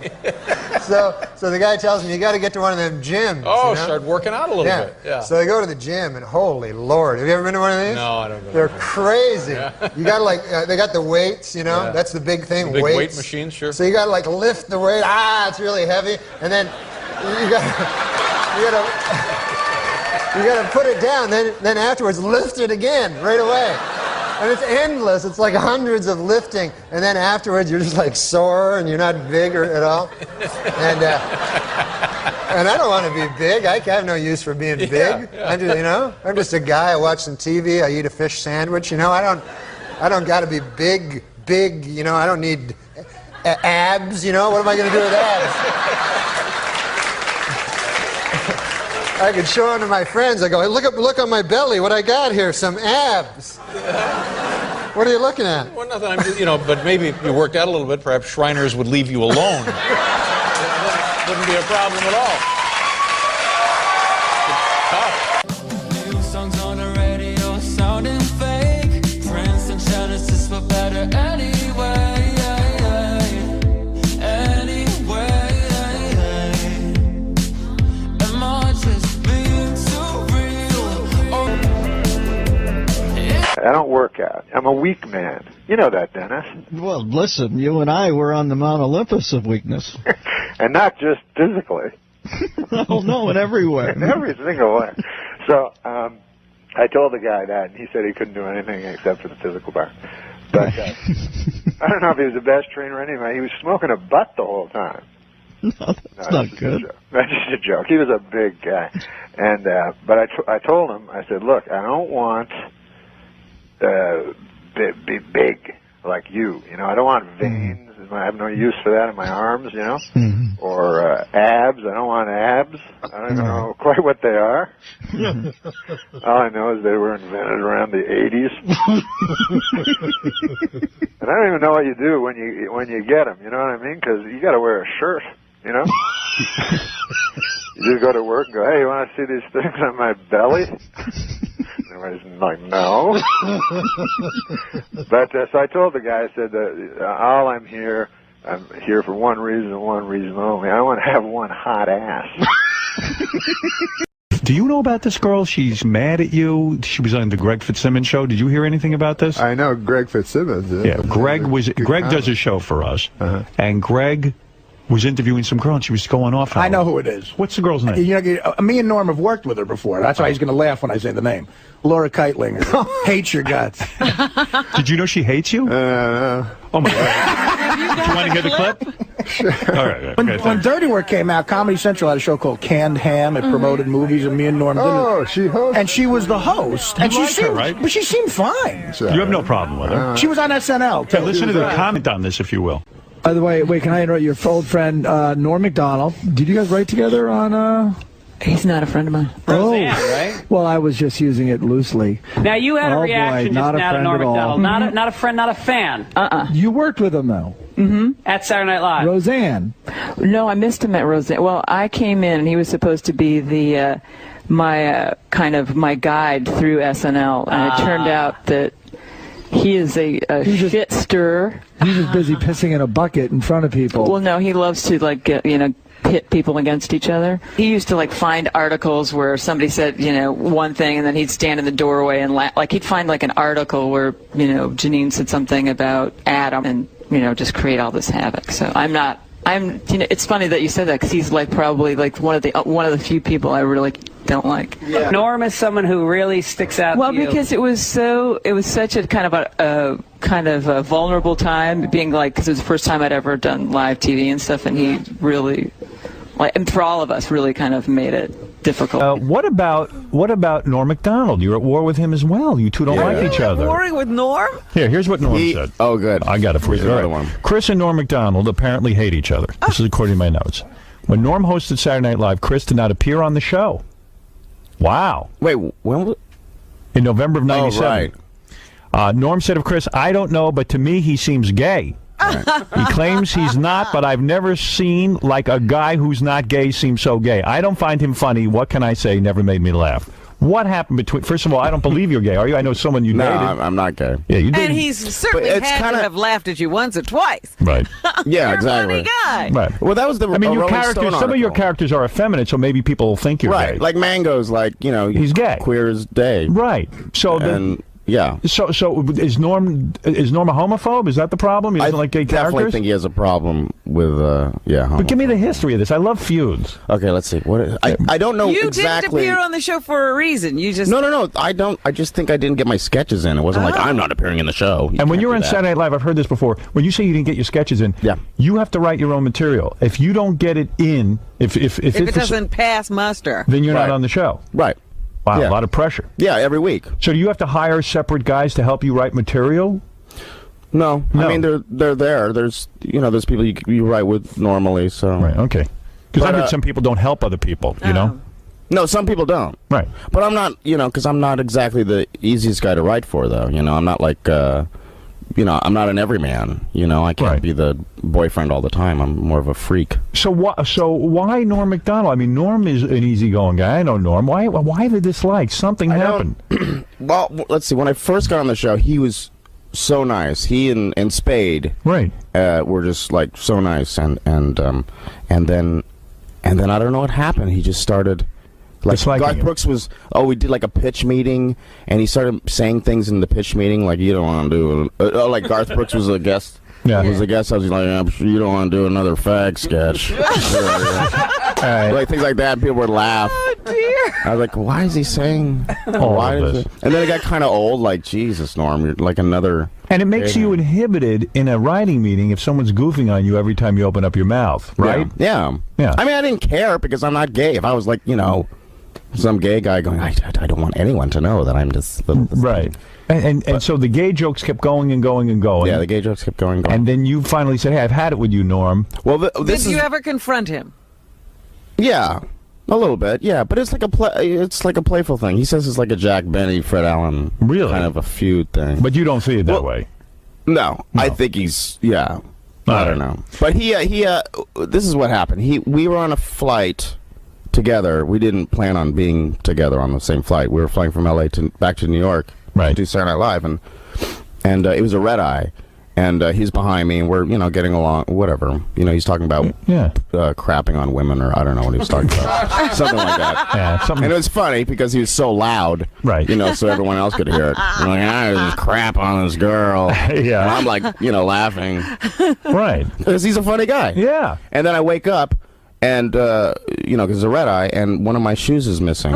So the guy tells me, you got to get to one of them gyms. Oh, start working out a little bit. Yeah. So I go to the gym, and holy Lord, have you ever been to one of these? No, I don't go. They're crazy. Yeah. You got to they got the weights, Yeah. That's the big thing. The big weights. Weight machines, sure. So you got to lift the weight. It's really heavy, and then you got to put it down. Then afterwards, lift it again right away. And it's endless. It's hundreds of lifting. And then afterwards, you're just sore and you're not big at all. And I don't want to be big. I have no use for being big. Yeah. I'm just a guy. I watch some TV. I eat a fish sandwich. I don't got to be big. I don't need abs. What am I going to do with abs? I could show them to my friends. I go, hey, look on my belly. What I got here? Some abs. What are you looking at? Well, nothing. I'm just, but maybe if you worked out a little bit, perhaps Shriners would leave you alone. Wouldn't be a problem at all. New songs on the radio sounding fake. Trends and challenges for better anyway. I don't workout. I'm a weak man. You know that, Dennis. Well, listen, you and I were on the Mount Olympus of weakness. And not just physically. Oh, no, in every way. In every single way. So I told the guy that, and he said he couldn't do anything except for the physical part. But I don't know if he was the best trainer or anything. He was smoking a butt the whole time. No, that's not good. That's just a joke. He was a big guy. And but I told him, I said, look, I don't want be big like you. You know, I don't want veins. I have no use for that in my arms, you know, or abs. I don't want abs. I don't even know quite what they are. All I know is they were invented around the 80s. And I don't even know what you do when you get them. You know what I mean? Because you got to wear a shirt. You know, you just go to work and go, hey, you want to see these things on my belly? Everybody's like, no. But so I told the guy, I said, I'm here for one reason only. I want to have one hot ass. Do you know about this girl? She's mad at you. She was on the Greg Fitzsimmons show. Did you hear anything about this? I know Greg Fitzsimmons. Yeah, Greg does a show for us, and Greg was interviewing some girl, and she was going off. I know who it is. What's the girl's name? You know, me and Norm have worked with her before. That's why he's going to laugh when I say the name. Laura Keitlinger. Hates your guts. Did you know she hates you? Oh, my God. Do you want to hear the clip? All right. Okay, when Dirty Work came out, Comedy Central had a show called Canned Ham. It promoted movies, and me and Norm did it. Oh, she hosted. And she was the host. And she seemed, right? But she seemed fine. You have no problem with her. She was on SNL. Okay, listen to the comment on this, if you will. By the way, wait, can I interrupt your old friend, Norm Macdonald? Did you guys write together on, He's not a friend of mine. Roseanne, right? Well, I was just using it loosely. Now, you had a reaction just now to Norm Macdonald. Mm-hmm. Not a friend, not a fan. You worked with him, though. Mm-hmm. At Saturday Night Live. Roseanne. No, I missed him at Roseanne. Well, I came in, and he was supposed to be the my guide through SNL, and it turned out that he is a shit stirrer. He was busy pissing in a bucket in front of people. Well, no, he loves to pit people against each other. He used to find articles where somebody said one thing, and then he'd stand in the doorway and laugh. He'd find an article where Janine said something about Adam, and just create all this havoc. So it's funny that you said that, because he's probably one of the few people I really don't like. Yeah. Norm is someone who really sticks out. Well, to you. because it was such a kind of a vulnerable time, being because it was the first time I'd ever done live TV and stuff, and he really, and for all of us, really kind of made it difficult. What about Norm Macdonald? You're at war with him as well. You two don't like each other. Warring with Norm? Here's what Norm said. Oh, good. I got it for you. Another one. Chris and Norm Macdonald apparently hate each other. This is according to my notes. When Norm hosted Saturday Night Live, Chris did not appear on the show. Wow. Wait, when was it? In November of '97. Oh, right. Norm said of Chris, I don't know, but to me he seems gay. Right. He claims he's not, but I've never seen a guy who's not gay seem so gay. I don't find him funny. What can I say? Never made me laugh. What happened between... First of all, I don't believe you're gay, are you? I know someone you dated. No, I'm not gay. Yeah, you did. And he's certainly had to have laughed at you once or twice. Right. Yeah, you're exactly. A funny guy. Right. Well, that was the your characters. Some of your characters are effeminate, so maybe people will think you're gay. Like Mango's, he's gay. Queer as day. Right. So yeah. So is Norm a homophobe? Is that the problem? He doesn't like gay characters? I definitely think he has a problem with homophobe. But give me the history of this. I love feuds. Okay, let's see. I don't know you exactly. You didn't appear on the show for a reason. You just No. I don't. I just think I didn't get my sketches in. It wasn't like I'm not appearing in the show. And when you're on Saturday Night Live, I've heard this before. When you say you didn't get your sketches in, you have to write your own material. If you don't get it in, if it doesn't pass muster, then you're not on the show. Right. Wow, a lot of pressure. Yeah, every week. So do you have to hire separate guys to help you write material? No. I mean, they're there. There's there's people you write with normally. So right, okay. Because I heard some people don't help other people. You know. No, some people don't. Right. But I'm not. Because I'm not exactly the easiest guy to write for, though. I'm not like. I'm not an everyman. I can't be the boyfriend all the time. I'm more of a freak. So why Norm Macdonald? I mean, Norm is an easygoing guy. I know Norm. Why the dislike? Something happened. Well, let's see. When I first got on the show, he was so nice. He and Spade, right, were just so nice. And then I don't know what happened. He just started Like Disliking Garth him. Brooks was, we did like a pitch meeting, and he started saying things in the pitch meeting like, you don't want to do, like Garth Brooks was a guest. Yeah. Was a guest. I was like, I'm sure you don't want to do another fag sketch. Like things like that, people would laugh. Oh, dear. I was like, why is he saying why of is this. it? And then it got kind of old, like, Jesus, Norm, you're like another... And it makes you inhibited in a writing meeting if someone's goofing on you every time you open up your mouth, right? Yeah. Yeah. I mean, I didn't care because I'm not gay. If I was like, some gay guy going, I don't want anyone to know that I'm this. Right. And so the gay jokes kept going and going and going. Yeah, the gay jokes kept going and going. And then you finally said, hey, I've had it with you, Norm. Well, Did you ever confront him? Yeah, a little bit. Yeah, but it's like a playful thing. He says it's like a Jack Benny, Fred Allen, kind of a feud thing. But you don't see it that way. No, I think he's I don't know. But he this is what happened. We were on a flight together. We didn't plan on being together on the same flight. We were flying from LA back to New York to do Saturday Night Live, and it was a red eye. And he's behind me, and we're, getting along, whatever. He's talking about crapping on women, or I don't know what he was talking about. Something like that. Yeah, And it was funny because he was so loud, right? So everyone else could hear it. I'm like, just crap on this girl. Yeah. And I'm like, laughing. Right. Because he's a funny guy. Yeah. And then I wake up, and, because it's a red eye, and one of my shoes is missing.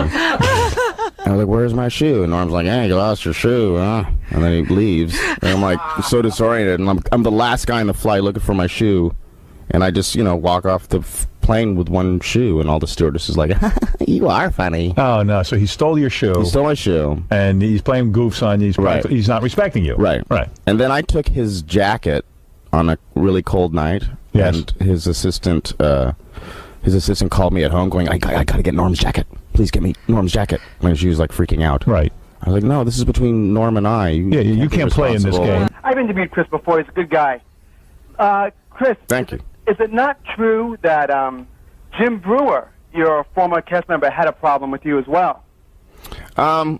And I was like, where's my shoe? And Norm's like, hey, you lost your shoe, huh? And then he leaves. And I'm like, so disoriented. And I'm the last guy in the flight looking for my shoe. And I just, walk off the plane with one shoe. And all the stewardess is like, you are funny. Oh, no. So he stole your shoe. He stole my shoe. And he's playing goofs on you. He's not respecting you. Right. And then I took his jacket on a really cold night. Yes. And his assistant called me at home going, I got to get Norm's jacket. Please get me Norm's jacket. And she was like freaking out. Right. I was like, no, this is between Norm and I. You can't play in this game. I've interviewed Chris before. He's a good guy. Chris. Thank you. Is it not true that Jim Brewer, your former cast member, had a problem with you as well? I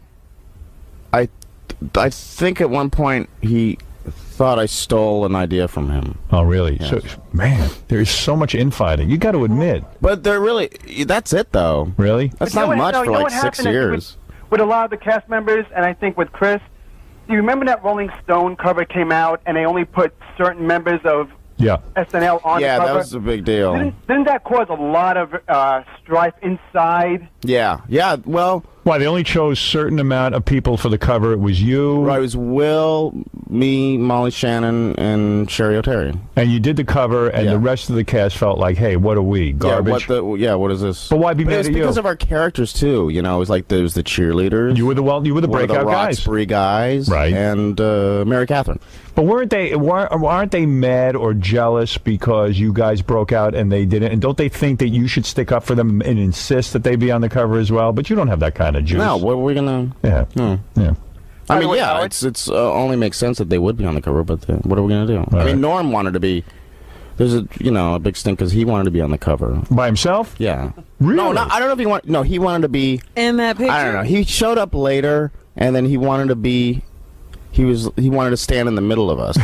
think at one point he thought I stole an idea from him. Oh, really? Yes. So, man, there's so much infighting. You got to admit. But that's it, though. Really? That's not much for like 6 years. With a lot of the cast members, and I think with Chris, do you remember that Rolling Stone cover came out, and they only put certain members of SNL on the cover? Yeah, that was a big deal. Didn't that cause a lot of strife inside? Yeah, well... Why, they only chose certain amount of people for the cover. It was you. Right, it was Will, me, Molly Shannon, and Sherry O'Terry. And you did the cover, and the rest of the cast felt like, hey, what are we, garbage? What is this? But why be mad at you? It was because of our characters, too. It was like there was the cheerleaders. You were the breakout guys. Roxbury guys. Right. And Mary Catherine. But aren't they mad or jealous because you guys broke out and they didn't? And don't they think that you should stick up for them and insist that they be on the cover as well? But you don't have that kind of juice. No, what are we gonna? Yeah. Yeah. I mean, it's only makes sense that they would be on the cover, but what are we gonna do? I mean, Norm wanted to be. There's a big stink because he wanted to be on the cover by himself. Yeah. Really? No, I don't know if he wanted. No, he wanted to be in that picture. I don't know. He showed up later, and then he wanted to be. He wanted to stand in the middle of us.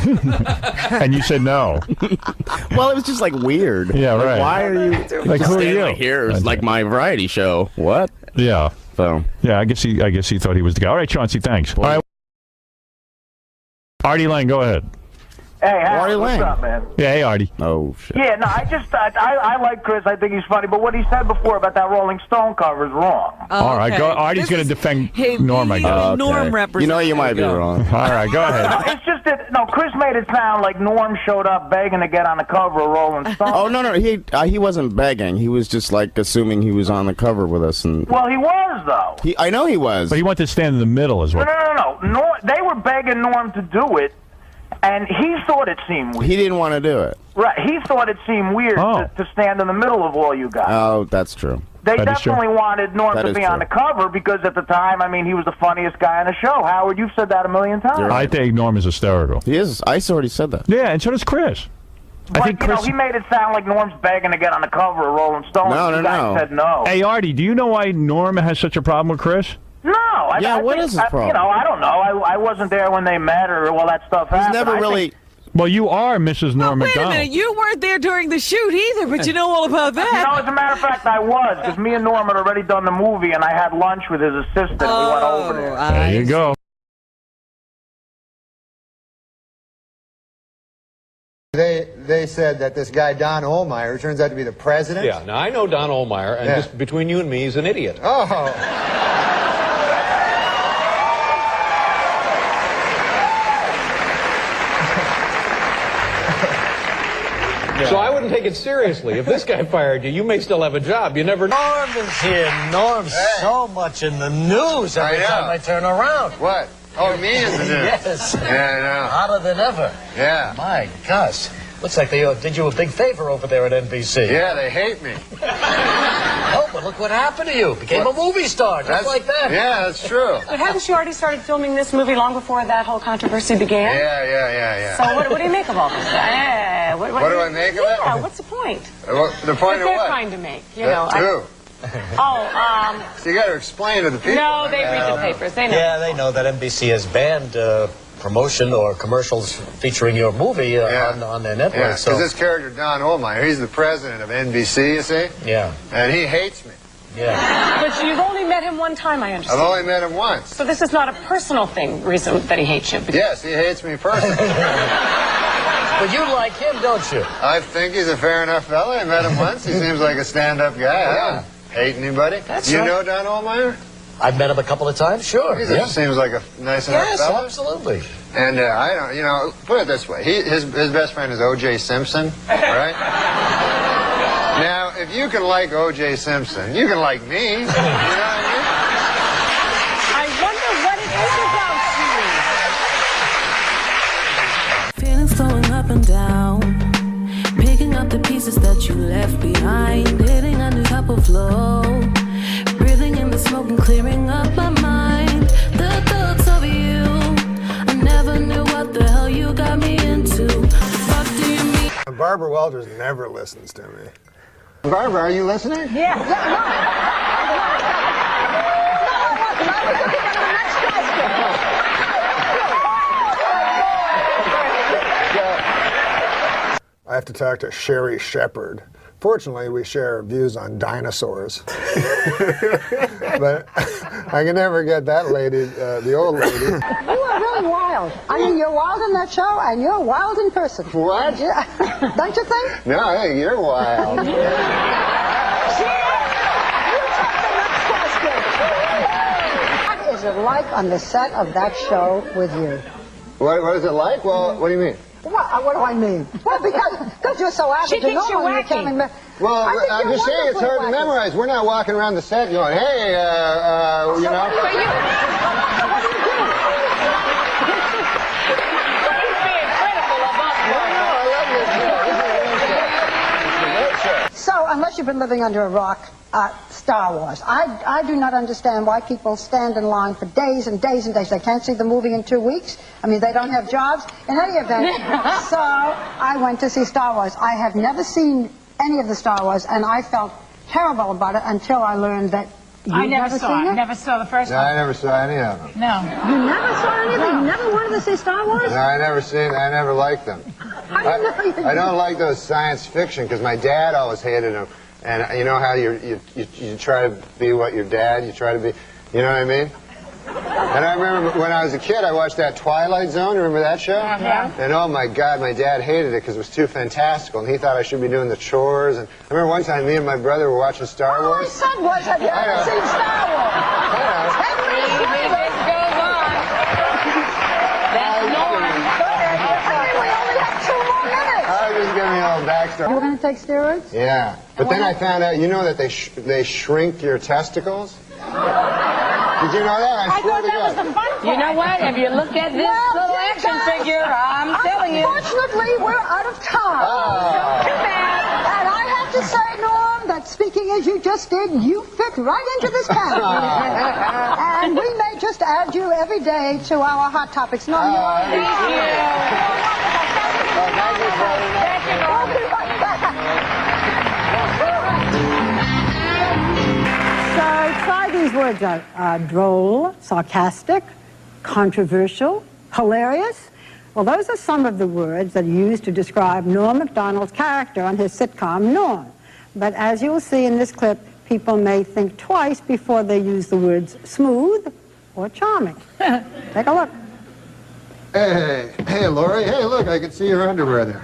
And you said no. Well, it was just like weird. Yeah, right. Why are you like who are you? Right here is like my variety show. What? Yeah. So yeah, I guess he thought he was the guy. All right, Chauncey, thanks. All right. Artie Lang, go ahead. Hey, Howard, what's up, man? Yeah, hey, Artie. Oh, shit. Yeah, no, I like Chris. I think he's funny, but what he said before about that Rolling Stone cover is wrong. All right, go. Artie's going to defend Norm, I guess. Norm represents. You might be wrong. All right, go ahead. No, it's just that Chris made it sound like Norm showed up begging to get on the cover of Rolling Stone. Oh no, he wasn't begging. He was just like assuming he was on the cover with us, and well, he was though. I know he was. But he wanted to stand in the middle as well. No. They were begging Norm to do it. And he thought it seemed weird. He didn't want to do it. Right. He thought it seemed weird to stand in the middle of all you guys. Oh, that's true. They definitely wanted Norm to be on the cover because at the time, I mean, he was the funniest guy on the show. Howard, you've said that a million times. I think Norm is hysterical. He is. I already said that. Yeah, and so does Chris. But, I think Chris, he made it sound like Norm's begging to get on the cover of Rolling Stone. No. You guys said no. Hey, Artie, do you know why Norm has such a problem with Chris? No. What is his problem? I don't know. I wasn't there when they met or all that stuff happened. He's never really... Well, you are Mrs. Norm Wait a Macdonald. minute, you weren't there during the shoot either, but you know all about that. No, as a matter of fact, I was, because me and Norm had already done the movie, and I had lunch with his assistant. We went over there. There you go. They said that this guy, Don Ohlmeyer, turns out to be the president. Yeah, now I know Don Ohlmeyer, and just between you and me, he's an idiot. Oh. So I wouldn't take it seriously. If this guy fired you, you may still have a job. You never know. Norm is here. Norm's so much in the news every time I turn around. What? Oh, me in the news? Yes. Yeah, I know. Hotter than ever. Yeah. My gosh. Looks like they did you a big favor over there at NBC. Yeah, they hate me. Oh, but look what happened to you. Became a movie star, just like that. Yeah, that's true. But hadn't you already started filming this movie long before that whole controversy began? Yeah. So what do you make of all this? What do I make of it? Yeah, what's the point? The point of they're what? trying to make, you know. Who? So you got to explain to the people. No, they read the papers. They know. Yeah, they know that NBC has banned promotion or commercials featuring your movie on their network. Yeah, because this character, Don Ohlmeyer, he's the president of NBC, you see? Yeah. And he hates me. Yeah. But you've only met him one time, I understand. I've only met him once. So this is not a personal reason that he hates you. Yes, he hates me personally. But you like him, don't you? I think he's a fair enough fella. I met him once. He seems like a stand-up guy. I don't hate anybody. That's you right. know Don Ohlmeyer? I've met him a couple of times, sure. He seems like a nice enough fella. Yes, absolutely. And I don't, put it this way. His best friend is O.J. Simpson, right? Now, if you can like O.J. Simpson, you can like me. You know what I mean? I wonder what it is about you. Feelings flowing up and down, picking up the pieces that you left behind, hitting a new type of flow, breathing in the smoke and clearing up my mind. The thoughts of you, I never knew what the hell you got me into. What do you mean? Barbara Walters never listens to me. Barbara, are you listening? Yeah. I have to talk to Sherry Shepherd. Fortunately, we share views on dinosaurs. But I can never get that lady, the old lady. You are really wild. I mean, you're wild in that show, and you're wild in person. What? Yeah. Don't you think? No, I think you're wild. What is it like on the set of that show with you? What is it like? Well, what do you mean? What do I mean? Well, because you're so average. She thinks you're wacky. Well, I'm just saying it's hard to memorize. We're not walking around the set going, hey, you know. So, unless you've been living under a rock, Star Wars. I do not understand why people stand in line for days and days and days. They can't see the movie in 2 weeks. I mean, they don't have jobs. In any event, so I went to see Star Wars. I have never seen any of the Star Wars, and I felt terrible about it until I learned that I never saw it. Never saw the first one. I never saw any of them. No. You never saw anything? You never wanted to see Star Wars? No, I never liked them. I don't like those science fiction because my dad always hated them. And you know how you try to be what your dad, you try to be, you know what I mean? And I remember when I was a kid, I watched that Twilight Zone. Remember that show? Yeah. And oh my God, my dad hated it because it was too fantastical, and he thought I should be doing the chores. And I remember one time me and my brother were watching Star Wars. All I said was, have you ever seen Star Wars? 10 minutes later. This goes on. That's Norm. I mean, we only have 2 more minutes. I was just giving you a little backstory. You were going to take steroids? Yeah, but then I found out, you know that they shrink your testicles? Did you know that? I thought that was the fun part. You know what? If you look at this little action figure, I'm telling you. Unfortunately, we're out of time. Too bad. And I have to say, Norm, that speaking as you just did, you fit right into this category. And we may just add you every day to our Hot Topics. Norm, you are Thank you. Thank you, brother. Thank you, Norm. We'll be right back. So try these words out. Droll, sarcastic, controversial, hilarious. Well, those are some of the words that are used to describe Norm Macdonald's character on his sitcom Norm. But as you'll see in this clip, people may think twice before they use the words smooth or charming. Take a look. Hey, Lori. Hey, look, I can see your underwear there.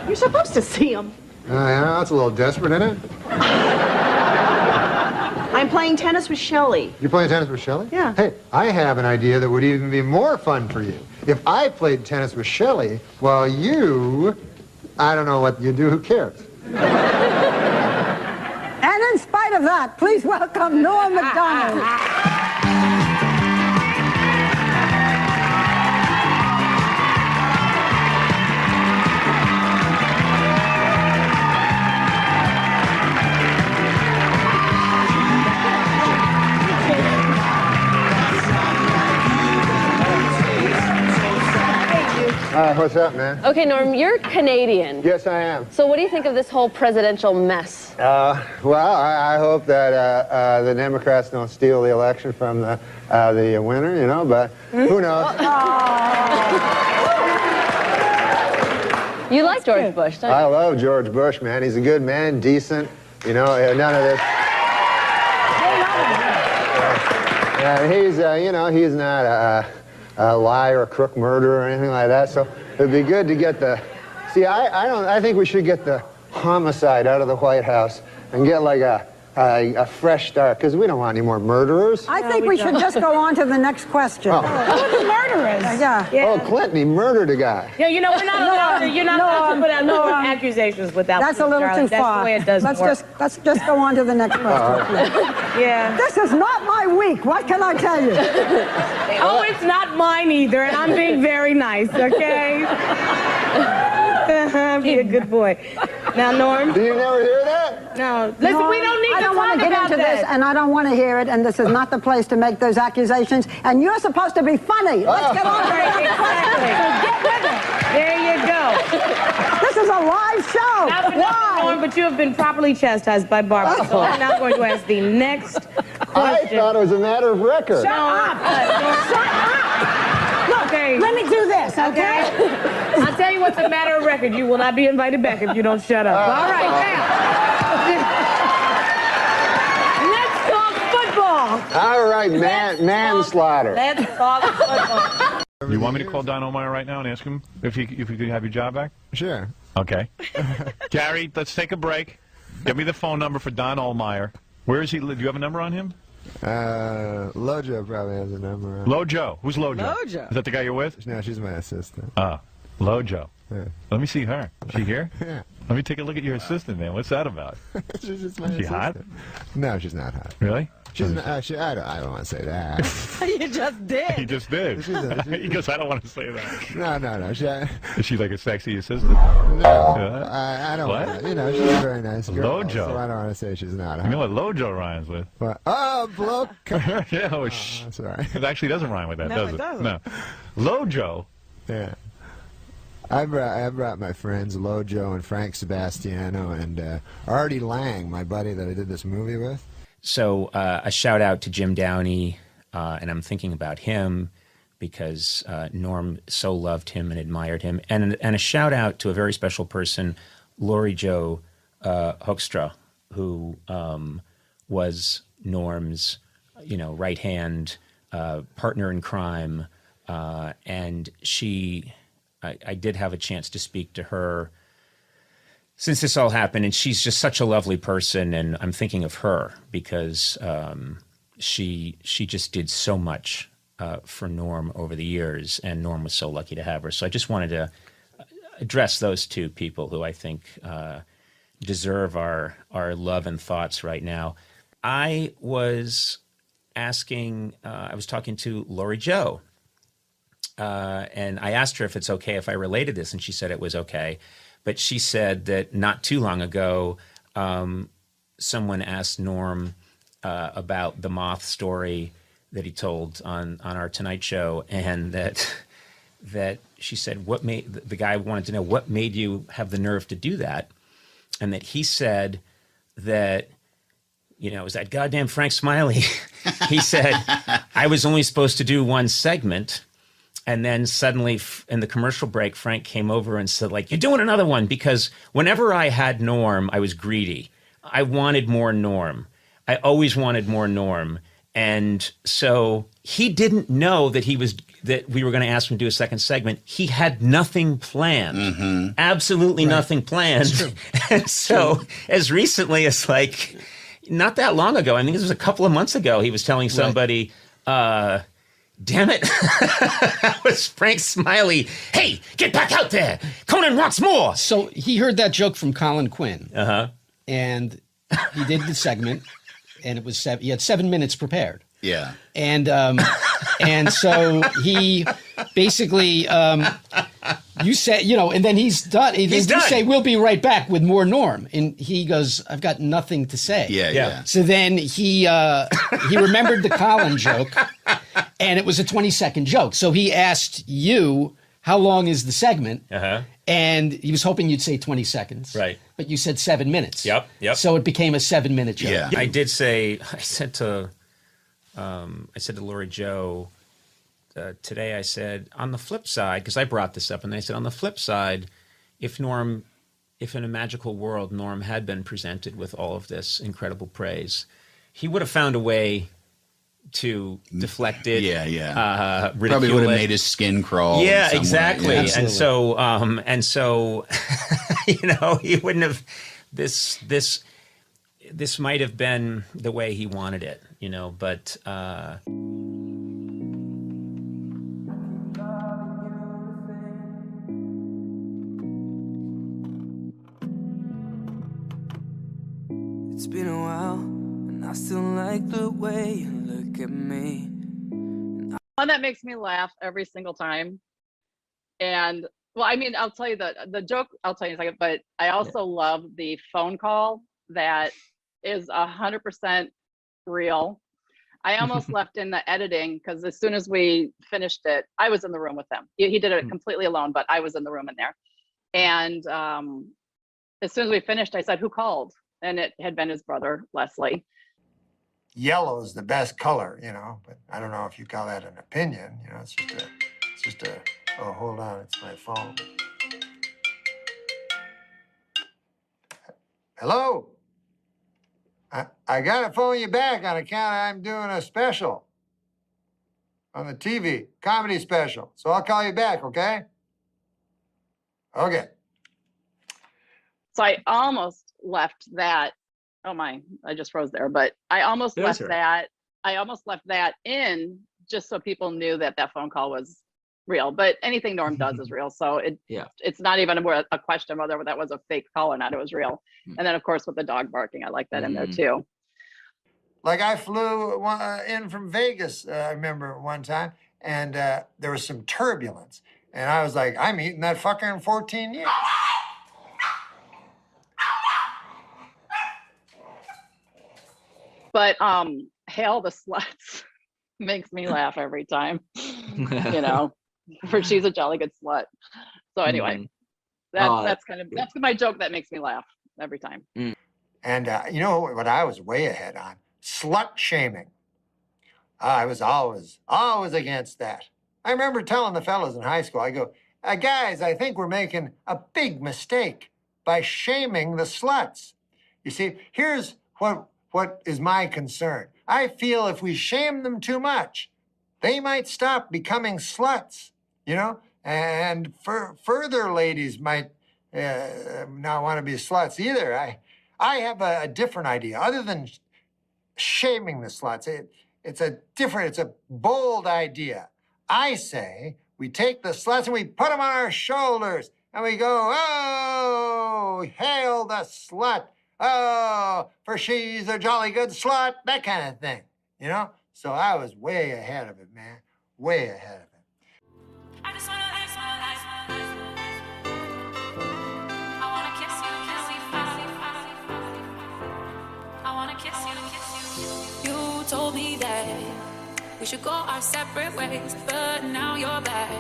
You're supposed to see them. Yeah, that's a little desperate, isn't it? I'm playing tennis with Shelley. You're playing tennis with Shelley? Yeah. Hey, I have an idea that would even be more fun for you. If I played tennis with Shelley, while you, I don't know what you do, who cares? And in spite of that, please welcome Norm Macdonald. What's up, man? Okay, Norm, you're Canadian. Yes, I am. So what do you think of this whole presidential mess? Well, I hope that the Democrats don't steal the election from the winner, you know, but who knows? You like George Bush, don't you? I love George Bush, man. He's a good man, decent, you know, none of this. He's, you know, he's not a liar, a crook, murderer, or anything like that. So it'd be good to get the. See, I think we should get the homicide out of the White House and get like a fresh start, because we don't want any more murderers. I think we should just go on to the next question. Oh. Who are the murderers? Yeah. Oh, Clinton, he murdered a guy. Yeah, you know, we're not allowed to, you're not allowed to put out no accusations without. That's a little too far. That's the way it does work. Let's just go on to the next question. Yeah. This is not my week. What can I tell you? Oh, it's not mine either, and I'm being very nice, okay? Be a good boy. Now, Norm. Do you never hear that? No. Listen, Norm, we don't need I to don't talk want to get about into this, and I don't want to hear it, and this is not the place to make those accusations, and you're supposed to be funny. Let's get on to it. Exactly. Get with it. There you go. This is a live show. Now, for nothing, Norm, but you have been properly chastised by Barbara, so I'm now going to ask the next question. I thought it was a matter of record. Shut up. Shut up. Look, Okay. let me do this, okay? I'll tell you what's a matter of record. You will not be invited back if you don't shut up. All right, now. Let's talk football. All right, manslaughter. Let's talk football. You want me to call Don O'Meyer right now and ask him if you could have your job back? Sure. Okay. Gary, let's take a break. Give me the phone number for Don O'Meyer. Where is he? Do you have a number on him? Lojo probably has a number. Lojo. Who's Lojo? Lojo. Is that the guy you're with? No, she's my assistant. Lojo. Yeah. Let me see her. Is she here? Yeah. Let me take a look at your assistant, man. What's that about? She's just my Is she assistant. hot? No, she's not hot. Really? She's not, I don't want to say that. You just did. He just did. He goes, I don't want to say that. No. Is she like a sexy assistant? No. I don't What? want to. You know, she's a very nice girl. Lojo. So I don't want to say she's not hot. You know what Lojo rhymes with? But, oh, bloke. Yeah, well, shh. Sorry. It actually doesn't rhyme with that, No, does it it? doesn't. No. Lojo. Yeah. I brought my friends Lojo and Frank Sebastiano and Artie Lang, my buddy that I did this movie with. So a shout out to Jim Downey, and I'm thinking about him because Norm so loved him and admired him, and a shout out to a very special person, Lori Jo Hoekstra, who was Norm's, right hand partner in crime, and she. I did have a chance to speak to her since this all happened, and she's just such a lovely person, and I'm thinking of her because she just did so much for Norm over the years, and Norm was so lucky to have her. So I just wanted to address those two people who I think deserve our love and thoughts right now. I was talking to Lori Jo. And I asked her if it's okay if I related this, and she said it was okay. But she said that not too long ago, someone asked Norm about the moth story that he told on our Tonight Show, and that she said the guy wanted to know what made you have the nerve to do that, and that he said that it was that goddamn Frank Smiley. He said I was only supposed to do one segment. And then suddenly in the commercial break, Frank came over and said, like, you're doing another one. Because whenever I had Norm, I was greedy. I wanted more Norm. I always wanted more Norm. And so he didn't know that we were going to ask him to do a second segment. He had nothing planned, absolutely nothing planned. And so as recently as like, not that long ago, I think this was a couple of months ago, he was telling somebody, damn it, that was Frank Smiley. Hey, get back out there. Conan wants more. So he heard that joke from Colin Quinn. And he did the segment. And it was he had 7 minutes prepared. Yeah. And so he basically, you say, and then he's done. You say, we'll be right back with more Norm. And he goes, I've got nothing to say. Yeah. So then he remembered the Colin joke, and it was a 20-second joke. So he asked you, how long is the segment? And he was hoping you'd say 20 seconds. Right. But you said 7 minutes. Yep. So it became a 7-minute joke. Yeah. I did say, I said to Lori Jo today, I said, on the flip side, because I brought this up, and I said, on the flip side, if in a magical world, Norm had been presented with all of this incredible praise, he would have found a way to deflect it. Ridicule probably would have made his skin crawl. Yeah, exactly. Yeah. And so, he wouldn't have. This might have been the way he wanted it, but. It's been a while, and I still like the way you look at me. One that makes me laugh every single time. And well, I mean, I'll tell you the joke, I'll tell you in a second, but I also love the phone call that is 100% real. I almost left in the editing because as soon as we finished it, I was in the room with him. He did it completely alone, but I was in the room in there. And as soon as we finished, I said, who called? And it had been his brother, Leslie. Yellow is the best color, but I don't know if you call that an opinion. It's just a, oh, hold on, it's my phone. Hello? I got to phone you back on account I'm doing a special on the TV, comedy special. So I'll call you back, okay? Okay. So I almost left that. Oh my, I just froze there. But I almost left that. I almost left that in just so people knew that phone call was real. But anything Norm does is real. So it's not even a question whether that was a fake call or not. It was real. And then of course with the dog barking, I like that in there too. Like I flew in from Vegas, I remember one time, and there was some turbulence. And I was like, I'm eating that fucker in 14 years. But Hail the Sluts makes me laugh every time, for she's a jolly good slut. So anyway, that's my joke that makes me laugh every time. And you know what I was way ahead on? Slut shaming. I was always against that. I remember telling the fellas in high school, I go, guys, I think we're making a big mistake by shaming the sluts. You see, here's what is my concern. I feel if we shame them too much, they might stop becoming sluts, and further ladies might not want to be sluts either. I have a different idea. Other than shaming the sluts, it's a bold idea. I say we take the sluts and we put them on our shoulders and we go, oh, hail the slut. Oh, for she's a jolly good slut, that kind of thing, So I was way ahead of it, man, way ahead of it. I just wanna live my life. I wanna kiss you. I wanna kiss you. You told me that we should go our separate ways, but now you're back.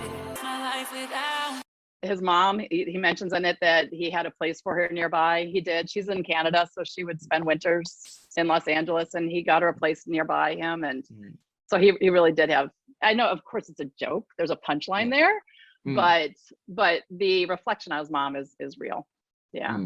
My life without. His mom, he mentions in it that he had a place for her nearby. He did. She's in Canada, so she would spend winters in Los Angeles, and he got her a place nearby him. And so he really did have I know, of course, it's a joke. There's a punchline there, but the reflection on his mom is real. Yeah.